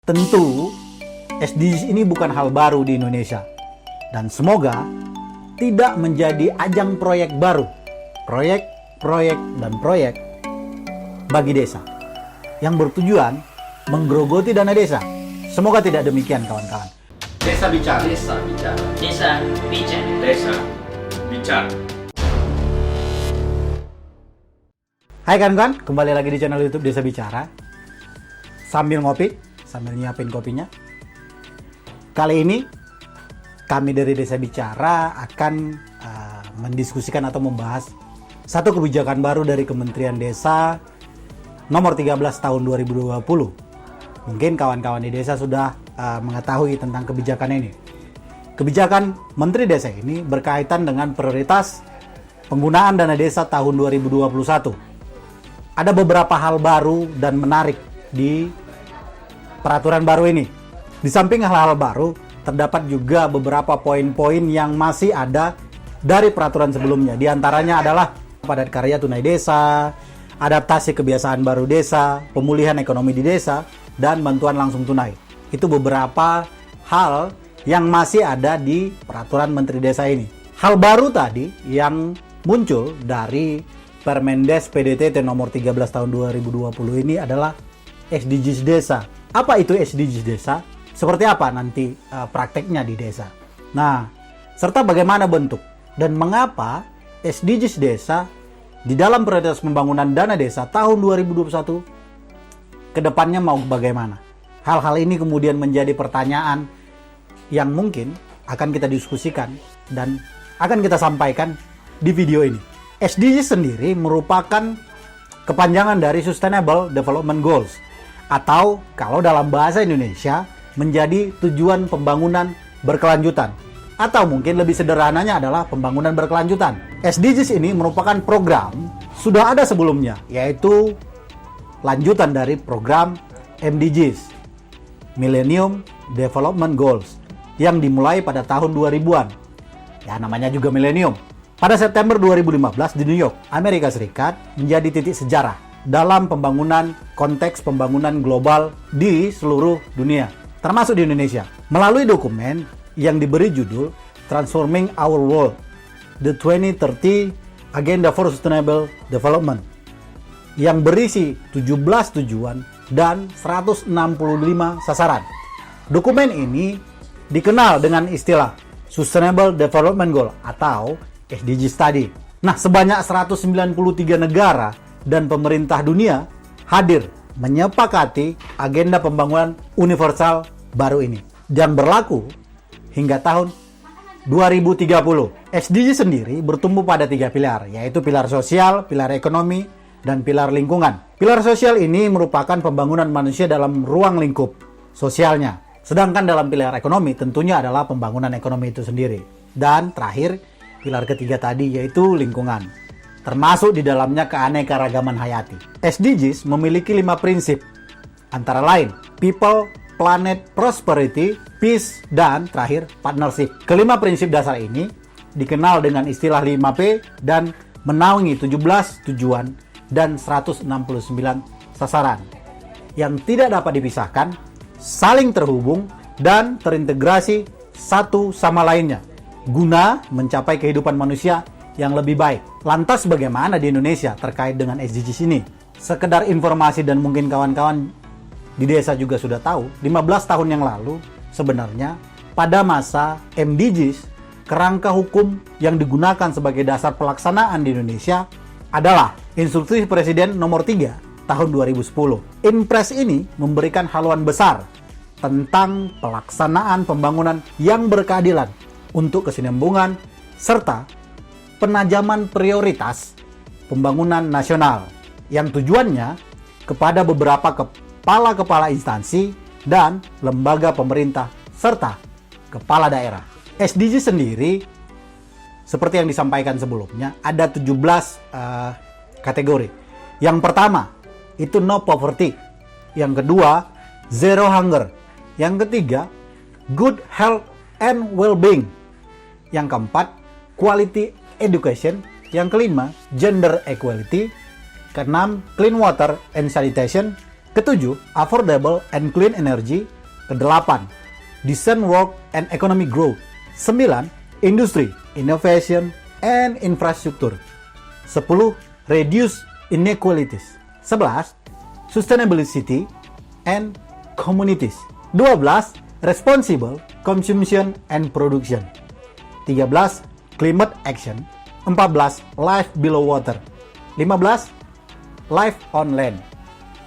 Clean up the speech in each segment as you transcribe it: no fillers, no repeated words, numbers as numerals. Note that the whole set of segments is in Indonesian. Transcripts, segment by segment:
Tentu, SDGs ini bukan hal baru di Indonesia. Dan semoga tidak menjadi ajang proyek baru. Proyek bagi desa. Yang bertujuan menggerogoti dana desa. Semoga tidak demikian, kawan-kawan. Desa bicara. Desa bicara. Desa bicara. Desa bicara. Hai kawan-kawan, kembali lagi di channel YouTube Desa Bicara. Sambil ngopi, sambil nyiapin kopinya. Kali ini kami dari Desa Bicara akan mendiskusikan atau membahas satu kebijakan baru dari Kementerian Desa nomor 13 tahun 2020. Mungkin kawan-kawan di desa sudah mengetahui tentang kebijakan ini. Kebijakan Menteri Desa ini berkaitan dengan prioritas penggunaan dana desa tahun 2021. Ada beberapa hal baru dan menarik di peraturan baru ini. Di samping hal-hal baru, terdapat juga beberapa poin-poin yang masih ada dari peraturan sebelumnya. Di antaranya adalah padat karya tunai desa, adaptasi kebiasaan baru desa, pemulihan ekonomi di desa, dan bantuan langsung tunai. Itu beberapa hal yang masih ada di peraturan Menteri Desa ini. Hal baru tadi yang muncul dari Permendes PDT nomor 13 tahun 2020 ini adalah SDGs Desa. Apa itu SDGs Desa? Seperti apa nanti prakteknya di desa? Nah, serta bagaimana bentuk dan mengapa SDGs Desa di dalam prioritas pembangunan dana desa tahun 2021 ke depannya mau bagaimana? Hal-hal ini kemudian menjadi pertanyaan yang mungkin akan kita diskusikan dan akan kita sampaikan di video ini. SDGs sendiri merupakan kepanjangan dari Sustainable Development Goals, atau kalau dalam bahasa Indonesia menjadi tujuan pembangunan berkelanjutan, atau mungkin lebih sederhananya adalah pembangunan berkelanjutan. SDGs ini merupakan program sudah ada sebelumnya, yaitu lanjutan dari program MDGs, Millennium Development Goals, yang dimulai pada tahun 2000-an. Ya, namanya juga millennium. Pada September 2015 di New York, Amerika Serikat menjadi titik sejarah dalam konteks pembangunan global di seluruh dunia, termasuk di Indonesia. Melalui dokumen yang diberi judul Transforming Our World, The 2030 Agenda for Sustainable Development, yang berisi 17 tujuan dan 165 sasaran. Dokumen ini dikenal dengan istilah Sustainable Development Goal atau SDGs tadi. Nah, sebanyak 193 negara dan pemerintah dunia hadir menyepakati agenda pembangunan universal baru ini yang berlaku hingga tahun 2030. SDGs sendiri bertumbuh pada 3 pilar, yaitu pilar sosial, pilar ekonomi, dan pilar lingkungan. Pilar sosial ini merupakan pembangunan manusia dalam ruang lingkup sosialnya. Sedangkan dalam pilar ekonomi tentunya adalah pembangunan ekonomi itu sendiri. Dan terakhir, pilar ketiga tadi yaitu lingkungan, termasuk di dalamnya keanekaragaman hayati. SDGs memiliki 5 prinsip, antara lain People, Planet, Prosperity, Peace, dan terakhir Partnership. Kelima prinsip dasar ini dikenal dengan istilah 5P dan menaungi 17 tujuan dan 169 sasaran yang tidak dapat dipisahkan, saling terhubung, dan terintegrasi satu sama lainnya guna mencapai kehidupan manusia yang lebih baik. Lantas bagaimana di Indonesia terkait dengan SDGs ini? Sekedar informasi dan mungkin kawan-kawan di desa juga sudah tahu, 15 tahun yang lalu sebenarnya pada masa MDGs, kerangka hukum yang digunakan sebagai dasar pelaksanaan di Indonesia adalah Instruksi Presiden nomor 3 tahun 2010. Impres ini memberikan haluan besar tentang pelaksanaan pembangunan yang berkeadilan untuk kesinambungan serta penajaman prioritas pembangunan nasional yang tujuannya kepada beberapa kepala instansi dan lembaga pemerintah serta kepala daerah. SDGs sendiri seperti yang disampaikan sebelumnya ada 17 kategori. Yang pertama itu no poverty, yang kedua zero hunger, yang ketiga good health and well-being, yang keempat quality education, yang kelima gender equality, keenam clean water and sanitation, Ketujuh, affordable and clean energy. Kedelapan, decent work and economic growth. 9, industry, innovation, and infrastructure. 10, reduce inequalities. 11, sustainability and communities. 12, responsible consumption and production. 13, climate action. 14, life below water. 15, life on land.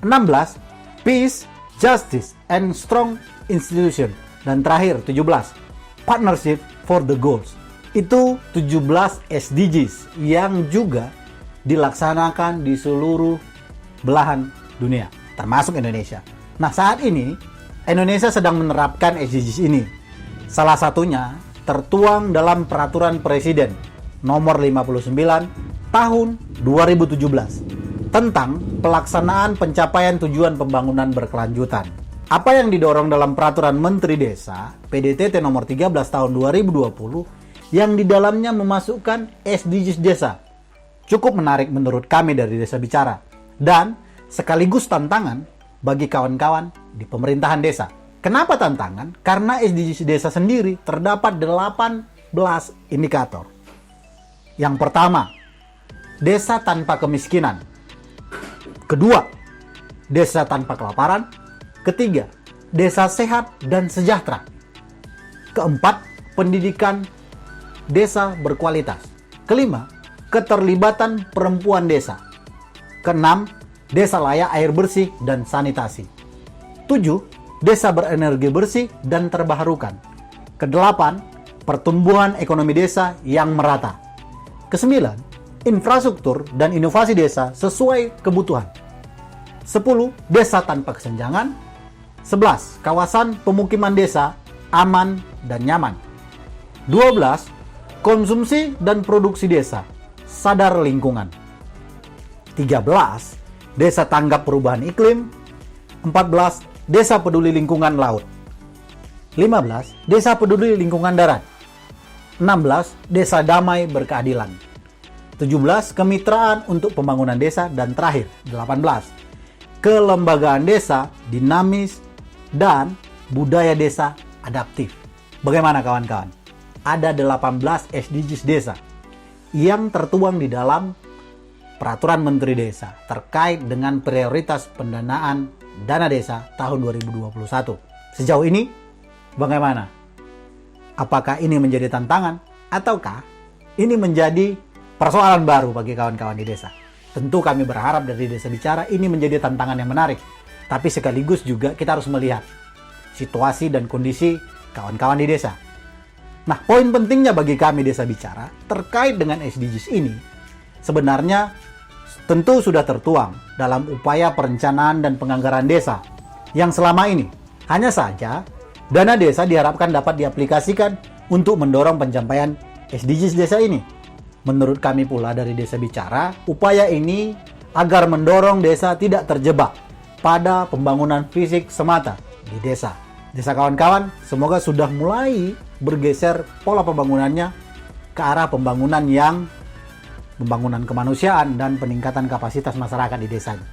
16, peace, justice, and strong institution. Dan terakhir, 17, partnership for the goals. Itu 17 SDGs yang juga dilaksanakan di seluruh belahan dunia, termasuk Indonesia. Nah, saat ini Indonesia sedang menerapkan SDGs ini. Salah satunya tertuang dalam Peraturan Presiden Nomor 59 Tahun 2017 tentang pelaksanaan pencapaian tujuan pembangunan berkelanjutan. Apa yang didorong dalam Peraturan Menteri Desa PDTT Nomor 13 Tahun 2020 yang di dalamnya memasukkan SDGs desa cukup menarik menurut kami dari Desa Bicara dan sekaligus tantangan bagi kawan-kawan di pemerintahan desa. Kenapa tantangan? Karena SDGs desa sendiri terdapat 18 indikator. Yang pertama, desa tanpa kemiskinan. Kedua, desa tanpa kelaparan. Ketiga, desa sehat dan sejahtera. Keempat, pendidikan desa berkualitas. Kelima, keterlibatan perempuan desa. Keenam, desa layak air bersih dan sanitasi. 7, desa berenergi bersih dan terbarukan. Kedelapan, pertumbuhan ekonomi desa yang merata. Kesembilan, infrastruktur dan inovasi desa sesuai kebutuhan. 10, desa tanpa kesenjangan. 11, kawasan pemukiman desa aman dan nyaman. 12, konsumsi dan produksi desa sadar lingkungan. 13, desa tanggap perubahan iklim. 14, desa peduli lingkungan laut. 15, desa peduli lingkungan darat. 16, desa damai berkeadilan. 17, kemitraan untuk pembangunan desa. Dan terakhir, 18, kelembagaan desa dinamis dan budaya desa adaptif. Bagaimana kawan-kawan? Ada 18 SDGs desa yang tertuang di dalam Peraturan Menteri Desa terkait dengan prioritas pendanaan dana desa tahun 2021. Sejauh ini, bagaimana? Apakah ini menjadi tantangan ataukah ini menjadi persoalan baru bagi kawan-kawan di desa? Tentu kami berharap dari Desa Bicara ini menjadi tantangan yang menarik. Tapi sekaligus juga kita harus melihat situasi dan kondisi kawan-kawan di desa. Nah, poin pentingnya bagi kami Desa Bicara terkait dengan SDGs ini sebenarnya tentu sudah tertuang dalam upaya perencanaan dan penganggaran desa yang selama ini. Hanya saja, dana desa diharapkan dapat diaplikasikan untuk mendorong pencapaian SDGs desa ini. Menurut kami pula dari Desa Bicara, upaya ini agar mendorong desa tidak terjebak pada pembangunan fisik semata di desa. Desa kawan-kawan semoga sudah mulai bergeser pola pembangunannya ke arah pembangunan kemanusiaan dan peningkatan kapasitas masyarakat di desanya.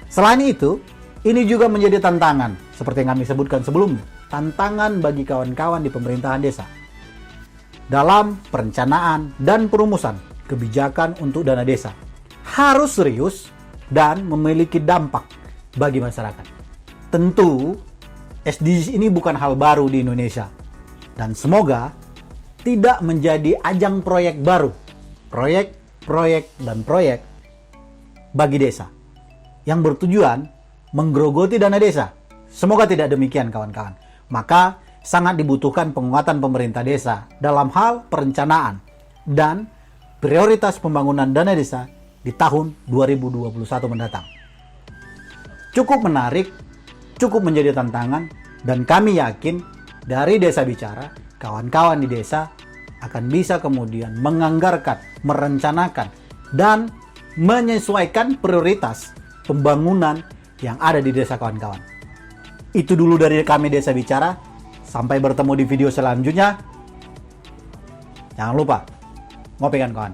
Selain itu, ini juga menjadi tantangan seperti yang kami sebutkan sebelumnya, tantangan bagi kawan-kawan di pemerintahan desa dalam perencanaan dan perumusan kebijakan untuk dana desa harus serius dan memiliki dampak bagi masyarakat. Tentu SDGs ini bukan hal baru di Indonesia dan semoga tidak menjadi ajang proyek baru, proyek bagi desa yang bertujuan menggerogoti dana desa. Semoga tidak demikian kawan-kawan. Maka sangat dibutuhkan penguatan pemerintah desa dalam hal perencanaan dan prioritas pembangunan dana desa di tahun 2021 mendatang. Cukup menarik, cukup menjadi tantangan, dan kami yakin dari Desa Bicara, kawan-kawan di desa akan bisa kemudian menganggarkan, merencanakan, dan menyesuaikan prioritas pembangunan yang ada di desa kawan-kawan. Itu dulu dari kami Desa Bicara. Sampai bertemu di video selanjutnya. Jangan lupa, ngopi kan kawan.